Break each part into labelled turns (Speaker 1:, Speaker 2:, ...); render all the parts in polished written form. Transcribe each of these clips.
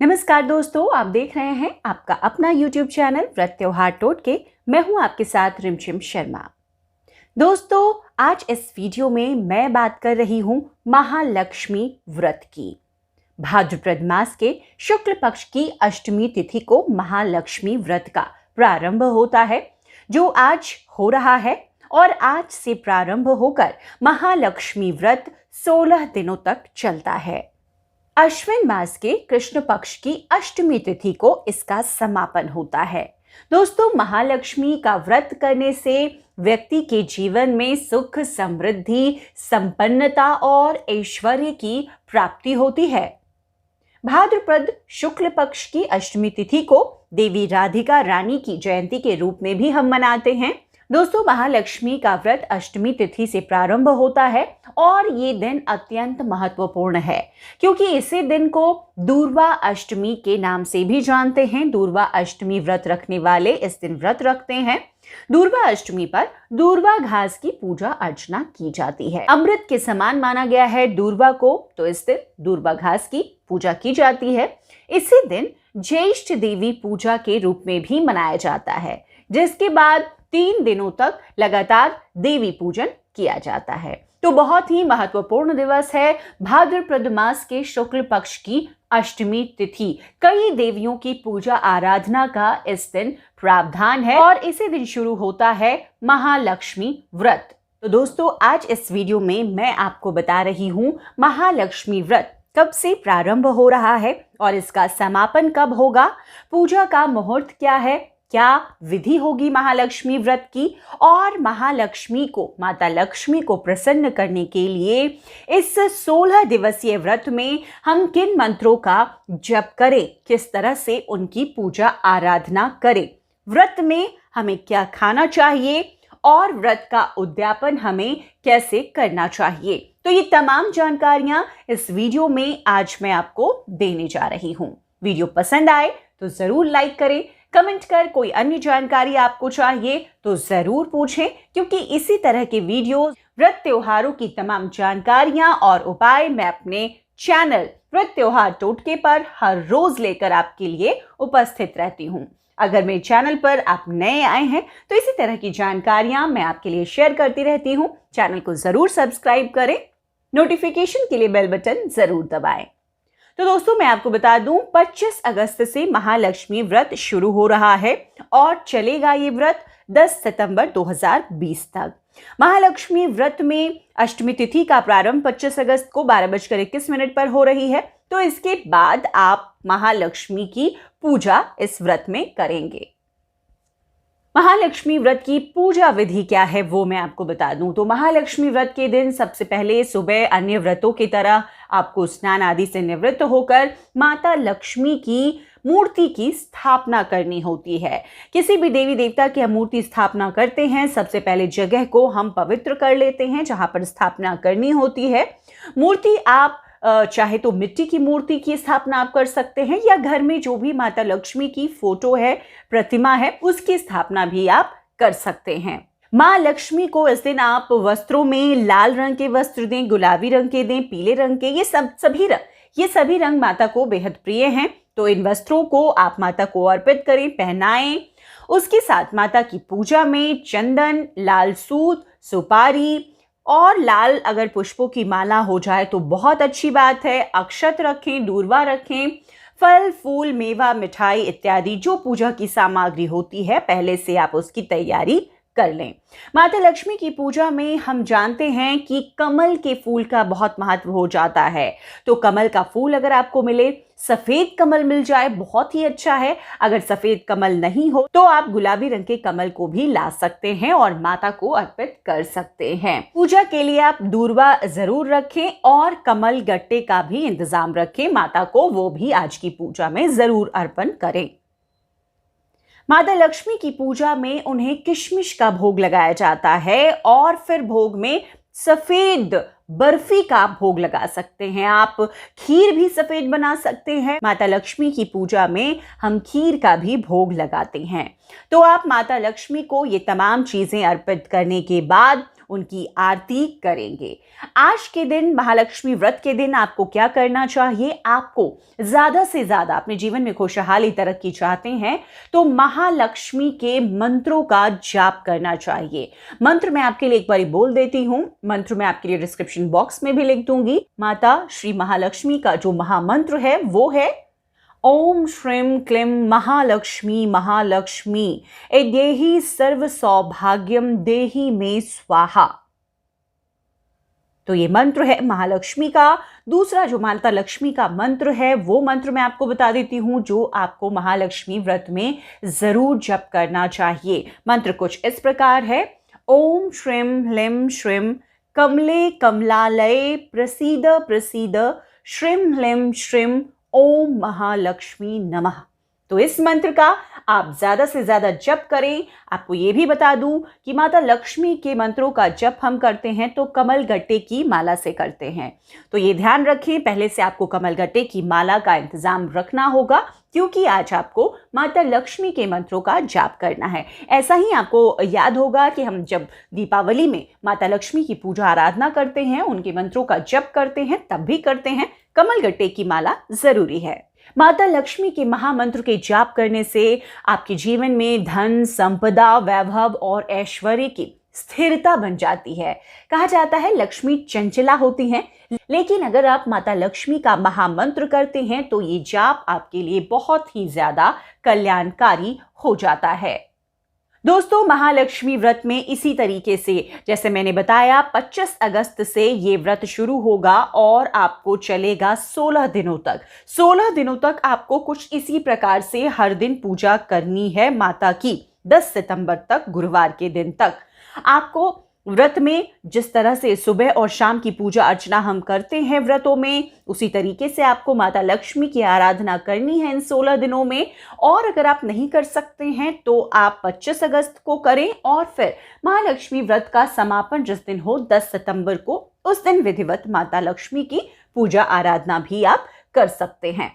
Speaker 1: नमस्कार दोस्तों, आप देख रहे हैं आपका अपना YouTube चैनल व्रत त्योहार टोटके। मैं हूं आपके साथ रिमझिम शर्मा। दोस्तों, आज इस वीडियो में मैं बात कर रही हूं महालक्ष्मी व्रत की। भाद्रपद मास के शुक्ल पक्ष की अष्टमी तिथि को महालक्ष्मी व्रत का प्रारंभ होता है, जो आज हो रहा है। और आज से प्रारंभ होकर महालक्ष्मी व्रत 16 दिनों तक चलता है। अश्विन मास के कृष्ण पक्ष की अष्टमी तिथि को इसका समापन होता है। दोस्तों, महालक्ष्मी का व्रत करने से व्यक्ति के जीवन में सुख, समृद्धि, संपन्नता और ऐश्वर्य की प्राप्ति होती है। भाद्रपद शुक्ल पक्ष की अष्टमी तिथि को देवी राधिका रानी की जयंती के रूप में भी हम मनाते हैं। दोस्तों, महालक्ष्मी का व्रत अष्टमी तिथि से प्रारंभ होता है और ये दिन अत्यंत महत्वपूर्ण है, क्योंकि इसी दिन को दूर्वा अष्टमी के नाम से भी जानते हैं। दूर्वा अष्टमी व्रत रखने वाले इस दिन व्रत रखते हैं। दूर्वा अष्टमी पर दूर्वा घास की पूजा अर्चना की जाती है। अमृत के समान माना गया है दूर्वा को, तो इस दिन दूर्वा घास की पूजा की जाती है। इसी दिन ज्येष्ठ देवी पूजा के रूप में भी मनाया जाता है, जिसके बाद 3 दिनों तक लगातार देवी पूजन किया जाता है। तो बहुत ही महत्वपूर्ण दिवस है भाद्रपद मास के शुक्ल पक्ष की अष्टमी तिथि। कई देवियों की पूजा आराधना का इस दिन प्रावधान है और इसी दिन शुरू होता है महालक्ष्मी व्रत। तो दोस्तों, आज इस वीडियो में मैं आपको बता रही हूँ महालक्ष्मी व्रत कब से प्रारंभ हो रहा है और इसका समापन कब होगा, पूजा का मुहूर्त क्या है, क्या विधि होगी महालक्ष्मी व्रत की, और महालक्ष्मी को, माता लक्ष्मी को प्रसन्न करने के लिए इस 16 दिवसीय व्रत में हम किन मंत्रों का जप करें, किस तरह से उनकी पूजा आराधना करें, व्रत में हमें क्या खाना चाहिए और व्रत का उद्यापन हमें कैसे करना चाहिए। तो ये तमाम जानकारियां इस वीडियो में आज मैं आपको देने जा रही हूं। वीडियो पसंद आए तो जरूर लाइक करें, कमेंट कर कोई अन्य जानकारी आपको चाहिए तो जरूर पूछें, क्योंकि इसी तरह के वीडियो, व्रत त्योहारों की तमाम जानकारियां और उपाय मैं अपने चैनल व्रत त्योहार टोटके पर हर रोज लेकर आपके लिए उपस्थित रहती हूं। अगर मेरे चैनल पर आप नए आए हैं तो इसी तरह की जानकारियां मैं आपके लिए शेयर करती रहती हूं। चैनल को जरूर सब्सक्राइब करें, नोटिफिकेशन के लिए बेल बटन जरूर दबाएं। तो दोस्तों, मैं आपको बता दूं, 25 अगस्त से महालक्ष्मी व्रत शुरू हो रहा है और चलेगा ये व्रत 10 सितंबर 2020 तक। महालक्ष्मी व्रत में अष्टमी तिथि का प्रारंभ 25 अगस्त को 12:21 पर हो रही है। तो इसके बाद आप महालक्ष्मी की पूजा इस व्रत में करेंगे। महालक्ष्मी व्रत की पूजा विधि क्या है वो मैं आपको बता दूं। तो महालक्ष्मी व्रत के दिन सबसे पहले सुबह अन्य व्रतों की तरह आपको स्नान आदि से निवृत्त होकर माता लक्ष्मी की मूर्ति की स्थापना करनी होती है। किसी भी देवी देवता की हम मूर्ति स्थापना करते हैं, सबसे पहले जगह को हम पवित्र कर लेते हैं जहां पर स्थापना करनी होती है। मूर्ति आप चाहे तो मिट्टी की मूर्ति की स्थापना आप कर सकते हैं, या घर में जो भी माता लक्ष्मी की फोटो है, प्रतिमा है, उसकी स्थापना भी आप कर सकते हैं। माँ लक्ष्मी को इस दिन आप वस्त्रों में लाल रंग के वस्त्र दें, गुलाबी रंग के दें, पीले रंग के, ये सभी रंग माता को बेहद प्रिय हैं। तो इन वस्त्रों को आप माता को अर्पित करें, पहनाएं। उसके साथ माता की पूजा में चंदन, लाल सूत, सुपारी और लाल अगर पुष्पों की माला हो जाए तो बहुत अच्छी बात है। अक्षत रखें, दूर्वा रखें, फल, फूल, मेवा, मिठाई इत्यादि जो पूजा की सामग्री होती है पहले से आप उसकी तैयारी कर लें। माता लक्ष्मी की पूजा में हम जानते हैं कि कमल के फूल का बहुत महत्व हो जाता है। तो कमल का फूल अगर आपको मिले, सफेद कमल मिल जाए बहुत ही अच्छा है। अगर सफेद कमल नहीं हो तो आप गुलाबी रंग के कमल को भी ला सकते हैं और माता को अर्पित कर सकते हैं। पूजा के लिए आप दूर्वा जरूर रखें और कमल गट्टे का भी इंतजाम रखें। माता को वो भी आज की पूजा में जरूर अर्पण करें। माता लक्ष्मी की पूजा में उन्हें किशमिश का भोग लगाया जाता है और फिर भोग में सफेद बर्फी का भोग लगा सकते हैं। आप खीर भी सफेद बना सकते हैं। माता लक्ष्मी की पूजा में हम खीर का भी भोग लगाते हैं। तो आप माता लक्ष्मी को ये तमाम चीजें अर्पित करने के बाद उनकी आरती करेंगे। आज के दिन, महालक्ष्मी व्रत के दिन, आपको क्या करना चाहिए? आपको ज्यादा से ज्यादा अपने जीवन में खुशहाली, तरक्की चाहते हैं तो महालक्ष्मी के मंत्रों का जाप करना चाहिए। मंत्र मैं आपके लिए एक बार बोल देती हूं, मंत्र मैं आपके लिए डिस्क्रिप्शन बॉक्स में भी लिख दूंगी। माता श्री महालक्ष्मी का जो महामंत्र है वो है ओम श्रीं क्लीं महालक्ष्मी महालक्ष्मी देहि सर्व सौभाग्यम देहि मे स्वाहा। तो ये मंत्र है महालक्ष्मी का। दूसरा जो माता लक्ष्मी का मंत्र है वो मंत्र मैं आपको बता देती हूं, जो आपको महालक्ष्मी व्रत में जरूर जप करना चाहिए। मंत्र कुछ इस प्रकार है, ओम श्रीं ह्लीं श्रीं कमले कमलालये प्रसीद प्रसीद श्रीं ह्लीं श्रीं ओम महालक्ष्मी नमः। तो इस मंत्र का आप ज्यादा से ज्यादा जप करें। आपको ये भी बता दूं कि माता लक्ष्मी के मंत्रों का जप हम करते हैं तो कमल गट्टे की माला से करते हैं। तो ये ध्यान रखें, पहले से आपको कमल गट्टे की माला का इंतजाम रखना होगा, क्योंकि आज आपको माता लक्ष्मी के मंत्रों का जाप करना है। ऐसा ही आपको याद होगा कि हम जब दीपावली में माता लक्ष्मी की पूजा आराधना करते हैं, उनके मंत्रों का जप करते हैं, तब भी करते हैं कमल गट्टे की माला जरूरी है। माता लक्ष्मी के महामंत्र के जाप करने से आपके जीवन में धन, संपदा, वैभव और ऐश्वर्य की स्थिरता बन जाती है। कहा जाता है लक्ष्मी चंचला होती हैं, लेकिन अगर आप माता लक्ष्मी का महामंत्र करते हैं तो ये जाप आपके लिए बहुत ही ज्यादा कल्याणकारी हो जाता है। दोस्तों, महालक्ष्मी व्रत में इसी तरीके से, जैसे मैंने बताया, 25 अगस्त से ये व्रत शुरू होगा और आपको चलेगा 16 दिनों तक। 16 दिनों तक आपको कुछ इसी प्रकार से हर दिन पूजा करनी है माता की। 10 सितंबर तक, गुरुवार के दिन तक आपको व्रत में जिस तरह से सुबह और शाम की पूजा अर्चना हम करते हैं व्रतों में, उसी तरीके से आपको माता लक्ष्मी की आराधना करनी है इन 16 दिनों में। और अगर आप नहीं कर सकते हैं तो आप 25 अगस्त को करें और फिर महालक्ष्मी व्रत का समापन जिस दिन हो 10 सितंबर को, उस दिन विधिवत माता लक्ष्मी की पूजा आराधना भी आप कर सकते हैं।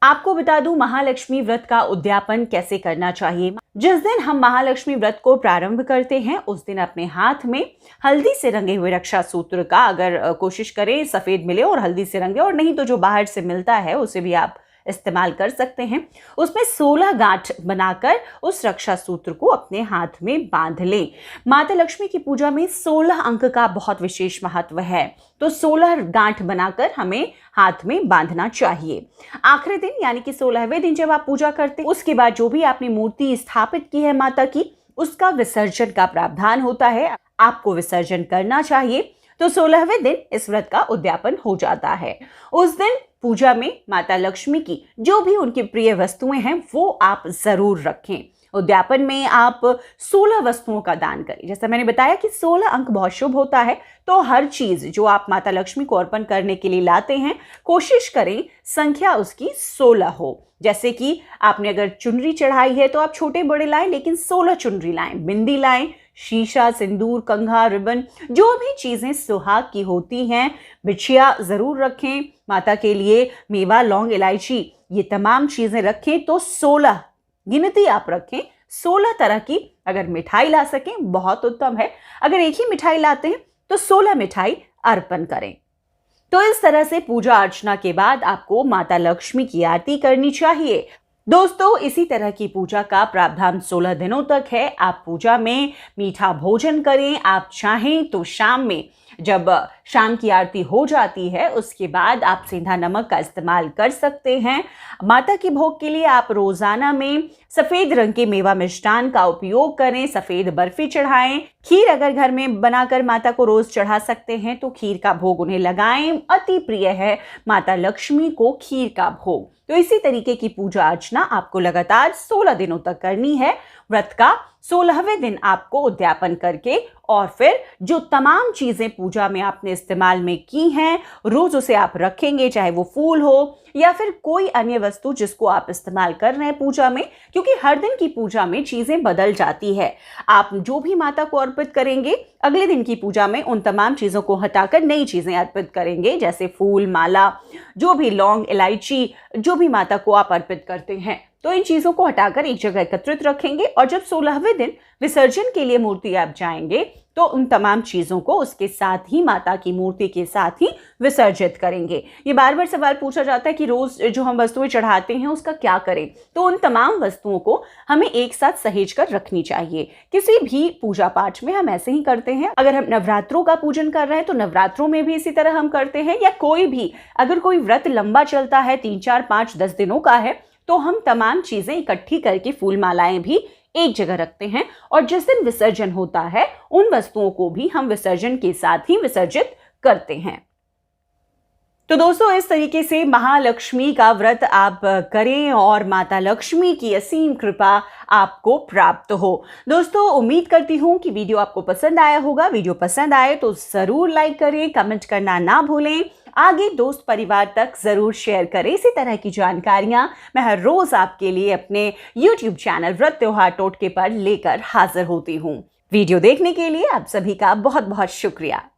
Speaker 1: आपको बता दूं महालक्ष्मी व्रत का उद्यापन कैसे करना चाहिए। जिस दिन हम महालक्ष्मी व्रत को प्रारंभ करते हैं उस दिन अपने हाथ में हल्दी से रंगे हुए रक्षा सूत्र का, अगर कोशिश करें सफेद मिले और हल्दी से रंगे, और नहीं तो जो बाहर से मिलता है उसे भी आप इस्तेमाल कर सकते हैं, उसमें 16 गांठ बनाकर उस रक्षा सूत्र को अपने हाथ में बांध लें। माता लक्ष्मी की पूजा में 16 अंक का बहुत विशेष महत्व है, तो 16 गांठ बनाकर हमें हाथ में बांधना चाहिए। आखिरी दिन यानी कि 16वें दिन जब आप पूजा करते हैं, उसके बाद जो भी आपने मूर्ति स्थापित की है माता की, उसका विसर्जन का प्रावधान होता है, आपको विसर्जन करना चाहिए। तो 16वें दिन इस व्रत का उद्यापन हो जाता है। उस दिन पूजा में माता लक्ष्मी की जो भी उनकी प्रिय वस्तुएं हैं वो आप जरूर रखें। उद्यापन में आप 16 वस्तुओं का दान करें। जैसा मैंने बताया कि 16 अंक बहुत शुभ होता है, तो हर चीज जो आप माता लक्ष्मी को अर्पण करने के लिए लाते हैं, कोशिश करें संख्या उसकी 16 हो। जैसे कि आपने अगर चुनरी चढ़ाई है तो आप छोटे बड़े लाएं, लेकिन 16 चुनरी लाएं, बिंदी लाएं, शीशा, सिंदूर, कंघा, रिबन, जो भी चीजें सुहाग की होती हैं, बिछिया जरूर रखें। माता के लिए मेवा, लौंग, इलायची, ये तमाम चीजें रखें। तो 16 गिनती आप रखें, 16 तरह की। अगर मिठाई ला सकें बहुत उत्तम है, अगर एक ही मिठाई लाते हैं तो 16 मिठाई अर्पण करें। तो इस तरह से पूजा अर्चना के बाद आपको माता लक्ष्मी की आरती करनी चाहिए। दोस्तों, इसी तरह की पूजा का प्रावधान 16 दिनों तक है। आप पूजा में मीठा भोजन करें। आप चाहें तो शाम में, जब शाम की आरती हो जाती है, उसके बाद आप सेंधा नमक का इस्तेमाल कर सकते हैं। माता के भोग के लिए आप रोजाना में सफेद रंग के मेवा मिष्ठान का उपयोग करें, सफेद बर्फी चढ़ाएं। खीर अगर घर में बनाकर माता को रोज चढ़ा सकते हैं तो खीर का भोग उन्हें लगाएं। अति प्रिय है माता लक्ष्मी को खीर का भोग। तो इसी तरीके की पूजा अर्चना आपको लगातार 16 दिनों तक करनी है। व्रत का 16वें दिन आपको उद्यापन करके और फिर जो तमाम चीजें पूजा में आपने इस्तेमाल में की हैं, रोज उसे आप रखेंगे, चाहे वो फूल हो या फिर कोई अन्य वस्तु जिसको आप इस्तेमाल कर रहे हैं पूजा में, क्योंकि हर दिन की पूजा में चीजें बदल जाती है। आप जो भी माता को अर्पित करेंगे, अगले दिन की पूजा में उन तमाम चीजों को हटाकर नई चीजें अर्पित करेंगे, जैसे फूल, माला, जो भी लौंग, इलायची, जो भी माता को आप अर्पित करते हैं। तो इन चीजों को हटाकर एक जगह एकत्रित रखेंगे और जब 16वें दिन विसर्जन के लिए मूर्ति आप जाएंगे तो उन तमाम चीजों को उसके साथ ही माता की मूर्ति के साथ ही विसर्जित करेंगे। ये बार बार सवाल पूछा जाता है कि रोज जो हम वस्तुएं चढ़ाते हैं उसका क्या करें, तो उन तमाम वस्तुओं को हमें एक साथ सहेज कर रखनी चाहिए। किसी भी पूजा पाठ में हम ऐसे ही करते हैं। अगर हम नवरात्रों का पूजन कर रहे हैं तो नवरात्रों में भी इसी तरह हम करते हैं, या कोई भी अगर कोई व्रत लंबा चलता है 3, 4, 5, 10 दिनों का है तो हम तमाम चीजें इकट्ठी करके फूल मालाएं भी एक जगह रखते हैं और जिस दिन विसर्जन होता है उन वस्तुओं को भी हम विसर्जन के साथ ही विसर्जित करते हैं। तो दोस्तों, इस तरीके से महालक्ष्मी का व्रत आप करें और माता लक्ष्मी की असीम कृपा आपको प्राप्त हो। दोस्तों, उम्मीद करती हूं कि वीडियो आपको पसंद आया होगा। वीडियो पसंद आए तो जरूर लाइक करें, कमेंट करना ना भूलें, आगे दोस्त परिवार तक जरूर शेयर करें। इसी तरह की जानकारियां मैं हर रोज आपके लिए अपने YouTube चैनल व्रत त्योहार टोटके पर लेकर हाजिर होती हूं। वीडियो देखने के लिए आप सभी का बहुत बहुत शुक्रिया।